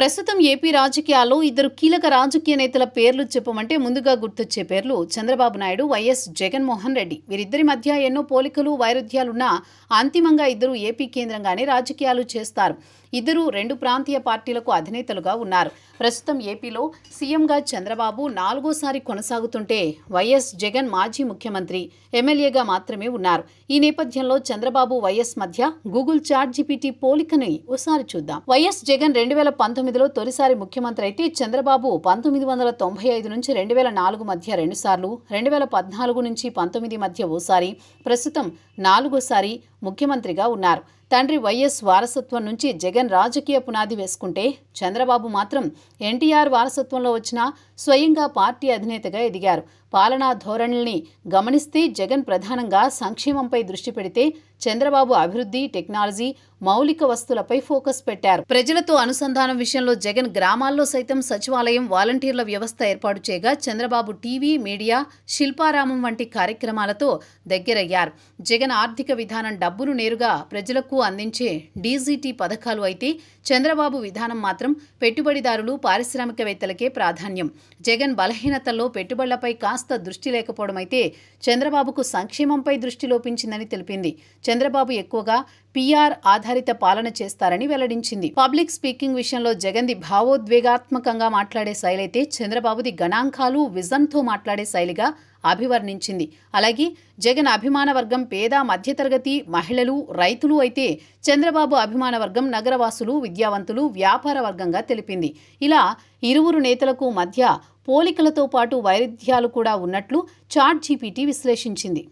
ప్రస్తుతం ఏపీ రాజకీయాల్లో ఇద్దరు కీలక రాజకీయ నేతల పేర్లు చెప్పమంటే ముందుగా గుర్తొచ్చే పేర్లు చంద్రబాబు నాయుడు, వైఎస్ జగన్మోహన్ రెడ్డి. వీరిద్దరి మధ్య ఎన్నో పోలికలు, వైరుధ్యాలున్నా అంతిమంగా ఇద్దరు ఏపీ కేంద్రంగానే రాజకీయాలు చేస్తారు. ఇద్దరు రెండు ప్రాంతీయ పార్టీలకు అధినేతలుగా ఉన్నారు. ప్రస్తుతం ఏపీలో సీఎంగా చంద్రబాబు 4వ సారి కొనసాగుతుంటే వైఎస్ జగన్ మాజీ ముఖ్యమంత్రి, ఎమ్మెల్యేగా మాత్రమే ఉన్నారు. ఈ నేపథ్యంలో చంద్రబాబు, వైఎస్ మధ్య గూగుల్ చాట్ జీపీటీ పోలికని ఒకసారి చూద్దాం. వైఎస్ జగన్ 2019లో తొలిసారి ముఖ్యమంత్రి అయితే చంద్రబాబు 1995 నుంచి 2004 మధ్య 2 సార్లు, 2014 నుంచి 19 మధ్య ఓసారి, ప్రస్తుతం 4వ సారి ముఖ్యమంత్రిగా ఉన్నారు. తండ్రి వైఎస్ వారసత్వం నుంచి జగన్ రాజకీయ పునాది వేసుకుంటే చంద్రబాబు మాత్రం ఎన్టీఆర్ వారసత్వంలో వచ్చిన స్వయంగా పార్టీ అధినేతగా ఎదిగారు. పాలనా ధోరణుల్ని గమనిస్తే జగన్ ప్రధానంగా సంక్షేమంపై దృష్టి పెడితే చంద్రబాబు అభివృద్ధి, టెక్నాలజీ, మౌలిక వస్తువులపై ఫోకస్ పెట్టారు. ప్రజలతో అనుసంధానం విషయంలో జగన్ గ్రామాల్లో సైతం సచివాలయం, వాలంటీర్ల వ్యవస్థ ఏర్పాటు చేయగా చంద్రబాబు టీవీ, మీడియా, శిల్పారామం వంటి కార్యక్రమాలతో దగ్గరయ్యారు. జగన్ ఆర్థిక విధానం డబ్బును నేరుగా ప్రజలకు అందించే డీజీటీ పథకాలు అయితే చంద్రబాబు విధానం మాత్రం పెట్టుబడిదారులు, పారిశ్రామికవేత్తలకే ప్రాధాన్యం. జగన్ బలహీనతల్లో పెట్టుబడులపై కాస్త దృష్టి లేకపోవడం అయితే చంద్రబాబుకు సంక్షేమంపై దృష్టి లోపించిందని తెలిపింది. చంద్రబాబు ఎక్కువగా పీఆర్ ఆధారిత పాలన చేస్తారని వెల్లడించింది. పబ్లిక్ స్పీకింగ్ విషయంలో జగన్ది భావోద్వేగాత్మకంగా మాట్లాడే శైలి అయితే చంద్రబాబుది గణాంకాలు, విజన్తో మాట్లాడే శైలిగా అభివర్ణించింది. అలాగే జగన్ అభిమాన వర్గం పేద, మధ్యతరగతి, మహిళలు, రైతులు అయితే చంద్రబాబు అభిమాన వర్గం నగరవాసులు, విద్యావంతులు, వ్యాపార వర్గంగా తెలిపింది. ఇలా ఇరువురు నేతలకు మధ్య పోలికలతో పాటు వైరుధ్యాలు కూడా ఉన్నట్లు చాట్ జీపీటీ విశ్లేషించింది.